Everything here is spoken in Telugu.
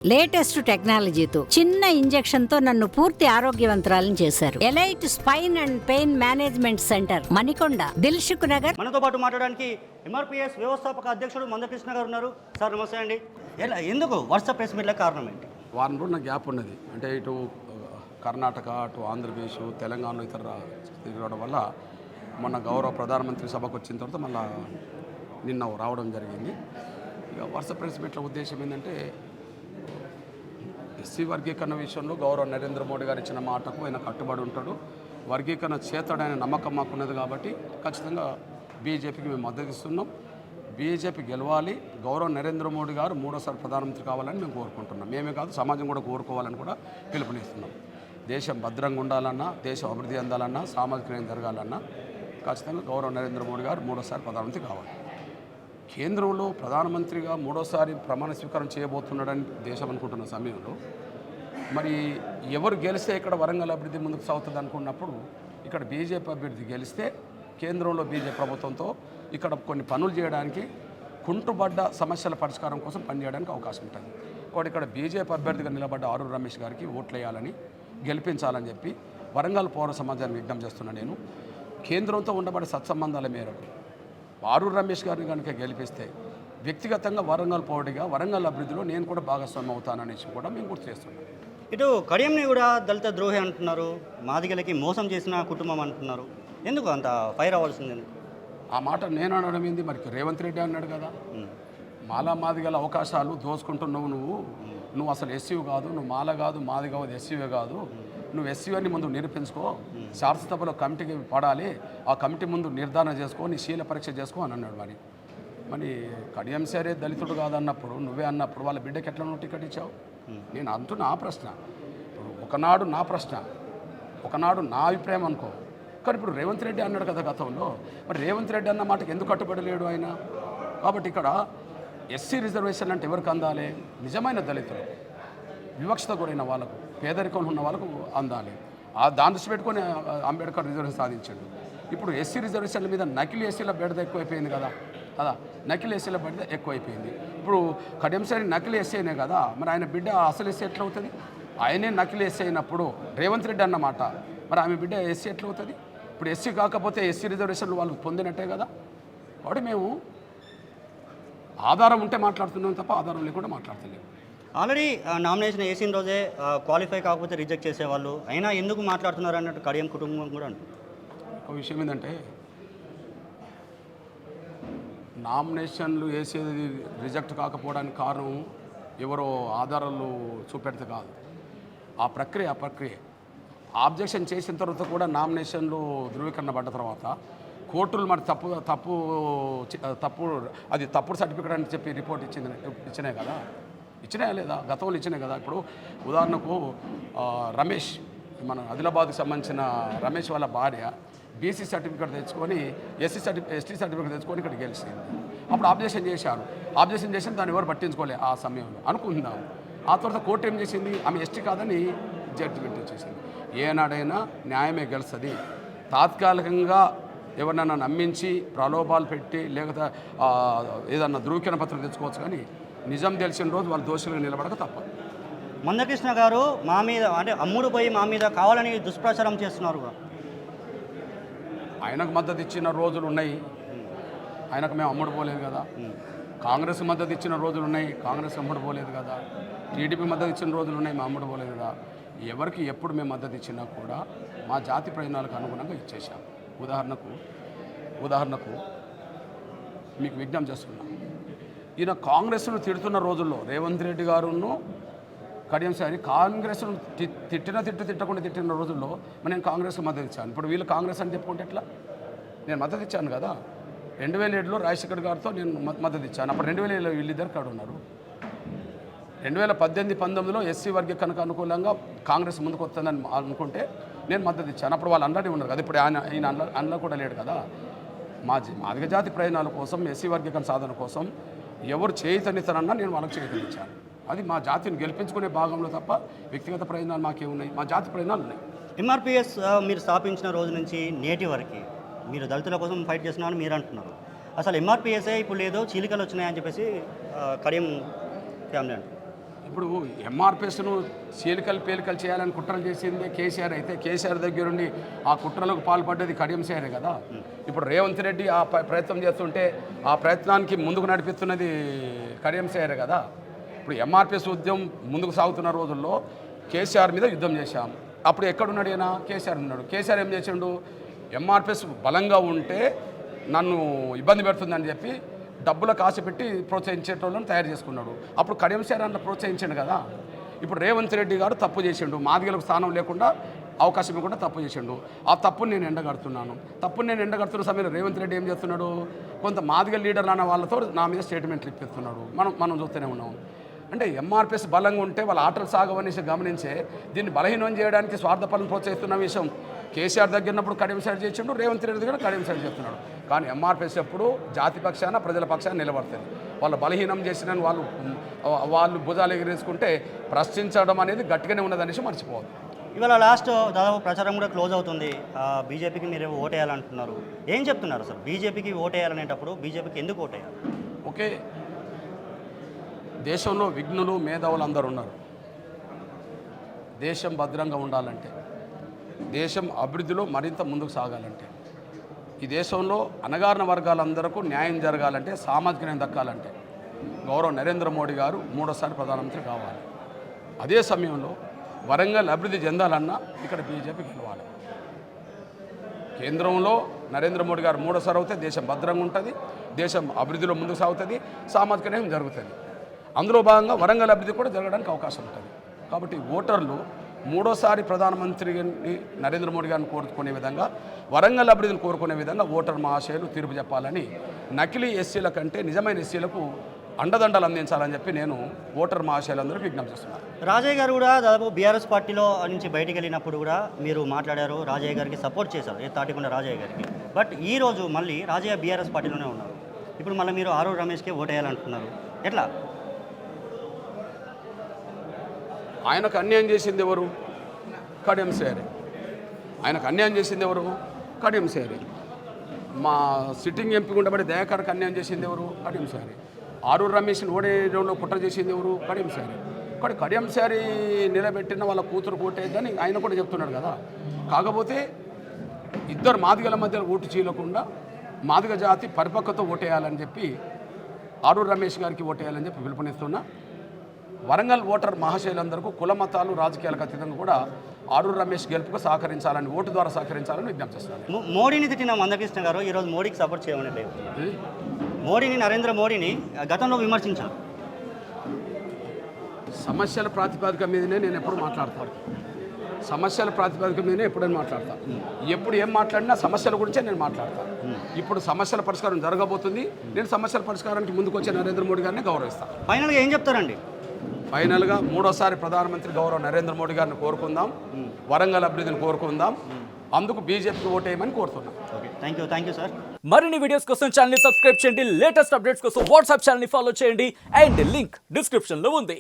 లేటెస్ట్ టెక్నాలజీతో చిన్న ఇంజెక్షన్ తో నన్ను పూర్తి ఆరోగ్యవంతురాలను చేశారు. Elite spine and pain management centre, Manikonda, Dilsukh Nagar. మనతో పాటు మాట్లాడడానికి ఎంఆర్పిఎస్ వ్యవస్థాపక అధ్యక్షుడు మందకృష్ణ గారు ఉన్నారు. సార్ నమస్తే అండి. ఎందుకు వాట్సాప్ ప్రెస్ మీట్ల కారణం ఏంటి? వారం రోజుల గ్యాప్ ఉన్నది. అంటే ఇటు కర్ణాటక, అటు ఆంధ్రప్రదేశ్, తెలంగాణలో ఇతర తిరగడం వల్ల మొన్న గౌరవ ప్రధానమంత్రి సభకు వచ్చిన తర్వాత మళ్ళీ నిన్న రావడం జరిగింది. ఇక వాట్సాప్ ప్రెస్ మీట్ల ఉద్దేశం ఏంటంటే, ఎస్సీ వర్గీకరణ విషయంలో గౌరవ నరేంద్ర మోడీ గారు ఇచ్చిన మాటకు ఆయన కట్టుబడి ఉంటాడు. వర్గీకరణ చేతాడనే నమ్మకం మాకున్నది కాబట్టి ఖచ్చితంగా బీజేపీకి మేము మద్దతు ఇస్తున్నాం. బీజేపీ గెలవాలి, గౌరవ నరేంద్ర మోడీ గారు మూడోసారి ప్రధానమంత్రి కావాలని మేము కోరుకుంటున్నాం. మేమే కాదు, సమాజం కూడా కోరుకోవాలని కూడా పిలుపునిస్తున్నాం. దేశం భద్రంగా ఉండాలన్నా, దేశం అభివృద్ధి చెందాలన్నా, సామాజిక న్యాయం జరగాలన్నా ఖచ్చితంగా గౌరవ నరేంద్ర మోడీ గారు మూడోసారి ప్రధానమంత్రి కావాలి. కేంద్రంలో ప్రధానమంత్రిగా మూడోసారి ప్రమాణ స్వీకారం చేయబోతున్నాడని దేశం అనుకుంటున్న సమయంలో మరి ఎవరు గెలిస్తే ఇక్కడ వరంగల్ అభివృద్ధి ముందుకు సాగుతుంది అనుకున్నప్పుడు ఇక్కడ బీజేపీ అభ్యర్థి గెలిస్తే కేంద్రంలో బీజేపీ ప్రభుత్వంతో ఇక్కడ కొన్ని పనులు చేయడానికి, కుంటుబడ్డ సమస్యల పరిష్కారం కోసం పనిచేయడానికి అవకాశం ఉంటుంది. కాబట్టి ఇక్కడ బీజేపీ అభ్యర్థిగా నిలబడ్డ ఆరూరు రమేష్ గారికి ఓట్లు వేయాలని, గెలిపించాలని చెప్పి వరంగల్ పౌర సమాజాన్ని విజ్ఞప్తి చేస్తున్నా. నేను కేంద్రంతో ఉండబడే సత్సంబంధాల మేరకు ఆరూరు రమేష్ గారిని కనుక గెలిపిస్తే వ్యక్తిగతంగా వరంగల్ పౌరుడిగా వరంగల్ అభివృద్ధిలో నేను కూడా భాగస్వామ్యం అవుతాననేసి కూడా మేము గుర్తు చేస్తున్నాం. ఇటు కడియంని కూడా దళిత ద్రోహి అంటున్నారు, మాదిగలకి మోసం చేసిన కుటుంబం అంటున్నారు. ఎందుకు అంత ఫైర్ అవ్వాల్సింది? ఆ మాట నేను అనడం ఏంది? మరి రేవంత్ రెడ్డి అన్నాడు కదా, మాలా మాదిగల అవకాశాలు దోచుకుంటున్నావు, నువ్వు అసలు ఎస్సీవి కాదు, నువ్వు మాల కాదు, మాది కాదు, ఎస్సీవే కాదు, నువ్వు ఎస్సీ అని ముందు నిరూపించుకో, శాసనసభలో కమిటీకి పడాలి, ఆ కమిటీ ముందు నిర్ధారణ చేసుకో, నీ శీల పరీక్ష చేసుకో అని అన్నాడు. మరి కడియం సరే దళితుడు కాదన్నప్పుడు, నువ్వే అన్నప్పుడు వాళ్ళ బిడ్డకి ఎట్లా నువ్వు టికెట్ ఇచ్చావు? నేను అంటున్నా ఆ ప్రశ్న. ఇప్పుడు ఒకనాడు నా ప్రశ్న, ఒకనాడు నా అభిప్రాయం అనుకో. కానీ ఇప్పుడు రేవంత్ రెడ్డి అన్నాడు కదా గతంలో, మరి రేవంత్ రెడ్డి అన్న మాటకి ఎందుకు కట్టుబడలేడు ఆయన? కాబట్టి ఇక్కడ ఎస్సీ రిజర్వేషన్ అంటే ఎవరికి అందాలి? నిజమైన దళితులు, వివక్షత గురైన వాళ్ళకు, పేదరికంలో ఉన్న వాళ్ళకు అందాలి. దాన్ని దృష్టి పెట్టుకొని అంబేద్కర్ రిజర్వేషన్ సాధించాడు. ఇప్పుడు ఎస్సీ రిజర్వేషన్ల మీద నకిలీ ఎస్సీల బెడద ఎక్కువైపోయింది కదా, నకిలీ ఎస్సీల బెడద ఎక్కువైపోయింది. ఇప్పుడు కడియంసరి నకిలీ ఎస్సీ అయినే కదా, మరి ఆయన బిడ్డ అసలు ఎస్సీ ఎట్లా అవుతుంది? ఆయనే నకిలీ ఎస్సీ అయినప్పుడు రేవంత్ రెడ్డి అన్నమాట, మరి ఆమె బిడ్డ ఎస్సీ ఎట్లా అవుతుంది? ఇప్పుడు ఎస్సీ కాకపోతే ఎస్సీ రిజర్వేషన్లు వాళ్ళు పొందినట్టే కదా. కాబట్టి మేము ఆధారం ఉంటే మాట్లాడుతున్నాం తప్ప ఆధారం లేకుండా మాట్లాడతలేము. ఆల్రెడీ నామినేషన్ వేసిన రోజే క్వాలిఫై కాకపోతే రిజెక్ట్ చేసేవాళ్ళు, అయినా ఎందుకు మాట్లాడుతున్నారు అన్నట్టు కడియం కుటుంబం కూడా అంటారు. ఒక విషయం ఏంటంటే, నామినేషన్లు వేసేది రిజెక్ట్ కాకపోవడానికి కారణం ఎవరో ఆధారాలు చూపెడితే కాదు. ఆ ప్రక్రియ ఆబ్జెక్షన్ చేసిన తర్వాత కూడా నామినేషన్లు ధృవీకరణ పడ్డ తర్వాత కోర్టులు మరి అది తప్పుడు సర్టిఫికేట్ అని చెప్పి రిపోర్ట్ ఇచ్చినాయి కదా, ఇచ్చినాయా లేదా? గతంలో ఇచ్చినాయి కదా. ఇప్పుడు ఉదాహరణకు రమేష్, మన ఆదిలాబాద్కి సంబంధించిన రమేష్ వాళ్ళ భార్య బీసీ సర్టిఫికేట్ తెచ్చుకొని ఎస్సీ సర్టిఫికేట్ తెచ్చుకొని ఇక్కడ గెలిచింది. అప్పుడు ఆబ్జెక్షన్ చేశారు. ఆబ్జెక్షన్ చేసిన దాన్ని ఎవరు పట్టించుకోలే ఆ సమయంలో అనుకుందాం. ఆ తర్వాత కోర్టు ఏం చేసింది? ఆమె ఎస్టీ కాదని జడ్జిమెంట్ చేసింది. ఏనాడైనా న్యాయమే గెలుస్తుంది. తాత్కాలికంగా ఎవరినైనా నమ్మించి ప్రలోభాలు పెట్టి లేకపోతే ఏదన్నా ధృవీకరణ పత్రం తెచ్చుకోవచ్చు, కానీ నిజం తెలిసిన రోజు వాళ్ళు దోషులుగా నిలబడక తప్ప. మందకృష్ణ గారు మా మీద అంటే అమ్ముడు పోయి మా మీద కావాలని దుష్ప్రచారం చేస్తున్నారు. ఆయనకు మద్దతు ఇచ్చిన రోజులు ఉన్నాయి, ఆయనకు మేము అమ్ముడు పోలేదు కదా. కాంగ్రెస్ మద్దతు ఇచ్చిన రోజులు ఉన్నాయి, కాంగ్రెస్ అమ్ముడు పోలేదు కదా. టీడీపీ మద్దతు ఇచ్చిన రోజులు ఉన్నాయి, మేము అమ్ముడు పోలేదు కదా. ఎవరికి ఎప్పుడు మేము మద్దతు ఇచ్చినా కూడా మా జాతి ప్రయోజనాలకు అనుగుణంగా ఇచ్చేసాం. ఉదాహరణకు మీకు విజ్ఞప్తి చేస్తున్నాం, ఈయన కాంగ్రెస్ను తిడుతున్న రోజుల్లో రేవంత్ రెడ్డి గారును కడియం సారి కాంగ్రెస్ను తిట్టకుండా తిట్టిన రోజుల్లో నేను కాంగ్రెస్కి మద్దతు ఇచ్చాను. ఇప్పుడు వీళ్ళు కాంగ్రెస్ అని చెప్పుకుంటే ఎట్లా? నేను మద్దతు ఇచ్చాను కదా. 2007లో రాజశేఖర్ గారితో నేను మద్దతు ఇచ్చాను. అప్పుడు 2007లో వీళ్ళిద్దరు కాడు ఉన్నారు. 2018-19లో ఎస్సీ వర్గీకరణకు అనుకూలంగా కాంగ్రెస్ ముందుకు వస్తుందని అనుకుంటే నేను మద్దతు ఇచ్చాను. అప్పుడు వాళ్ళు అందరినీ ఉన్నారు కదా. ఇప్పుడు ఈయన అందులో కూడా లేడు కదా. మాదిగ జాతి ప్రయోజనాల కోసం, ఎస్సీ వర్గీకరణ సాధన కోసం ఎవరు చేయుతనిస్తారన్నా నేను వాళ్ళకి చేయుతనిచ్చాను. అది మా జాతిని గెలిపించుకునే భాగంలో తప్ప వ్యక్తిగత ప్రయోజనాలు మాకేమున్నాయి? మా జాతి ప్రయోజనాలు ఉన్నాయి. ఎంఆర్పిఎస్ మీరు స్థాపించిన రోజు నుంచి నేటి వరకు మీరు దళితుల కోసం ఫైట్ చేస్తున్నారని మీరు అంటున్నారు. అసలు ఎంఆర్పిఎస్ఏ ఇప్పుడు లేదో చీలికలు వచ్చినాయని చెప్పేసి కడియం ఫ్యామిలీ అంటారు. ఇప్పుడు ఎంఆర్పిఎస్ను చీలికలు పేలికలు చేయాలని కుట్రలు చేసింది కేసీఆర్ అయితే కేసీఆర్ దగ్గరుండి ఆ కుట్రలకు పాల్పడ్డది కడియం సేరే కదా. ఇప్పుడు రేవంత్ రెడ్డి ఆ ప్రయత్నం చేస్తుంటే ఆ ప్రయత్నానికి ముందుకు నడిపిస్తున్నది కడియం సేరే కదా. ఇప్పుడు ఎంఆర్పిఎస్ ఉద్యమం ముందుకు సాగుతున్న రోజుల్లో కేసీఆర్ మీద యుద్ధం చేశాం. అప్పుడు ఎక్కడున్నాడు ఈయన? కేసీఆర్ ఉన్నాడు. కేసీఆర్ ఏం చేసిండు? ఎంఆర్పిఎస్ బలంగా ఉంటే నన్ను ఇబ్బంది పెడుతుందని చెప్పి డబ్బుల కాసి పెట్టి ప్రోత్సహించేటోళ్ళని తయారు చేసుకున్నాడు. అప్పుడు కడియం సేర అన్న ప్రోత్సహించాడు కదా. ఇప్పుడు రేవంత్ రెడ్డి గారు తప్పు చేసిండు, మాదిగలకు స్థానం లేకుండా అవకాశం ఇవ్వకుండా తప్పు చేసిండు. ఆ తప్పుని నేను ఎండగడుతున్నాను. ఎండగడుతున్న సమయంలో రేవంత్ రెడ్డి ఏం చేస్తున్నాడు? కొంత మాదిగ లీడర్లు అన్న వాళ్ళతో నా మీద స్టేట్మెంట్లు ఇప్పిస్తున్నాడు. మనం చూస్తూనే ఉన్నాం. అంటే ఎంఆర్పిఎస్ బలంగా ఉంటే వాళ్ళ ఆటలు సాగవనేసి గమనించే దీన్ని బలహీనం చేయడానికి స్వార్థపరం ప్రోత్సహిస్తున్న విషయం కేసీఆర్ దగ్గరన్నప్పుడు కడియం సేర చేసిండు, రేవంత్ రెడ్డి దగ్గర కడియం సేర చేస్తున్నాడు. కానీ ఎంఆర్పిఎస్ ఎప్పుడు జాతి పక్షాన ప్రజల పక్షాన నిలబడుతుంది. వాళ్ళు బలహీనం చేసిన వాళ్ళు భుజాలు ఎగిరేసుకుంటే ప్రశ్నించడం అనేది గట్టిగానే ఉన్నదనేసి మర్చిపోవద్దు. ఇవాళ లాస్ట్ దాదాపు ప్రచారం కూడా క్లోజ్ అవుతుంది. బీజేపీకి మీరు ఓటేయాలంటున్నారు. ఏం చెప్తున్నారు అసలు? బీజేపీకి ఓటేయాలనేటప్పుడు బీజేపీకి ఎందుకు ఓటేయాలి? ఓకే, దేశంలో విఘ్నులు మేధావులు అందరూ ఉన్నారు. దేశం భద్రంగా ఉండాలంటే, దేశం అభివృద్ధిలో మరింత ముందుకు సాగాలంటే, ఈ దేశంలో అణగారిన వర్గాలందరికీ న్యాయం జరగాలంటే, సామాజిక న్యాయం దక్కాలంటే గౌరవ నరేంద్ర మోడీ గారు మూడోసారి ప్రధానమంత్రి కావాలి. అదే సమయంలో వరంగల్ అభివృద్ధి చెందాలన్నా ఇక్కడ బీజేపీ గెలవాలి. కేంద్రంలో నరేంద్ర మోడీ గారు మూడోసారి అవుతే దేశం భద్రంగా ఉంటుంది, దేశం అభివృద్ధిలో ముందుకు సాగుతుంది, సామాజిక న్యాయం జరుగుతుంది. అందులో భాగంగా వరంగల్ అభివృద్ధి కూడా జరగడానికి అవకాశం ఉంటుంది. కాబట్టి ఓటర్లు మూడోసారి ప్రధానమంత్రిని నరేంద్ర మోడీ గారిని కోరుకునే విధంగా, వరంగల్ అభివృద్ధిని కోరుకునే విధంగా ఓటర్ మహాశయులు తీర్పు చెప్పాలని, నకిలీ ఎస్సీల కంటే నిజమైన ఎస్సీలకు అండదండలు అందించాలని చెప్పి నేను ఓటర్ మహాశయులందరూ విజ్ఞప్తి చేస్తున్నాను. రాజయ్య గారు కూడా దాదాపు బీఆర్ఎస్ పార్టీలో నుంచి బయటికి వెళ్ళినప్పుడు కూడా మీరు మాట్లాడారు, రాజయ్య గారికి సపోర్ట్ చేశారు, తాటికొండ రాజయ్య గారికి. బట్ ఈరోజు మళ్ళీ రాజయ్య బీఆర్ఎస్ పార్టీలోనే ఉన్నారు. ఇప్పుడు మళ్ళీ మీరు ఆరూరు రమేష్కే ఓటేయాలంటున్నారు. ఎట్లా? ఆయనకు అన్యాయం చేసింది ఎవరు? కడియం సేరే. ఆయనకు అన్యాయం చేసింది ఎవరు? కడియం సేరే. మా సిట్టింగ్ ఎంపీ ఉండబడి దయాకర్కి అన్యాయం చేసింది ఎవరు? కడియం సేరే. ఆరూరు రమేష్ని ఓడేయడంలో కుట్ర చేసింది ఎవరు? కడియం సేరే. ఇక్కడ కడియం సేరి నిలబెట్టిన వాళ్ళ కూతురు కోటేదని ఆయన కూడా చెప్తున్నాడు కదా. కాకపోతే ఇద్దరు మాదిగల మధ్య ఓటు చీలకుండా మాదిగ జాతి పరిపక్వత ఓటేయాలని చెప్పి ఆరూరు రమేష్ గారికి ఓటేయాలని చెప్పి పిలుపునిస్తున్నా. వరంగల్ ఓటర్ మహాశైలందరికీ కుల మతాలు రాజకీయాలకు అతీతంగా కూడా ఆరూరు రమేష్ గెలుపుకు సహకరించాలని, ఓటు ద్వారా సహకరించాలని విజ్ఞప్తి చేస్తున్నాను. మోడీని తిట్టిన మందకృష్ణ గారు ఈరోజు మోడీకి సపోర్ట్ చేయమని లేదు. మోడీని, నరేంద్ర మోడీని గతంలో విమర్శించారు. సమస్యల ప్రాతిపదిక మీదనే నేను ఎప్పుడు మాట్లాడతాను. సమస్యల ప్రాతిపదిక మీదనే ఎప్పుడైనా మాట్లాడతాను. ఎప్పుడు ఏం మాట్లాడినా సమస్యల గురించే నేను మాట్లాడతాను. ఇప్పుడు సమస్యల పరిష్కారం జరగబోతుంది. నేను సమస్యల పరిష్కారానికి ముందుకు వచ్చే నరేంద్ర మోడీ గారిని గౌరవిస్తాను. ఫైనల్గా ఏం చెప్తారండి? ఫైనల్గా మూడోసారి ప్రధానమంత్రి గౌరవ నరేంద్ర మోడీ గారిని కోరుకుందాం, వరంగల్ అభివృద్ధిని కోరుకుందాం, అందుకు బీజేపీకి ఓటేయమని కోరుతున్నాం. Thank you sir. మరిన్ని వీడియోస్ కోసం ఛానల్ ని సబ్స్క్రైబ్ చేయండి, లేటెస్ట్ అప్డేట్స్ కోసం వాట్సాప్ ఛానల్ ని ఫాలో చేయండి, అండ్ లింక్ డిస్క్రిప్షన్ లో ఉంది.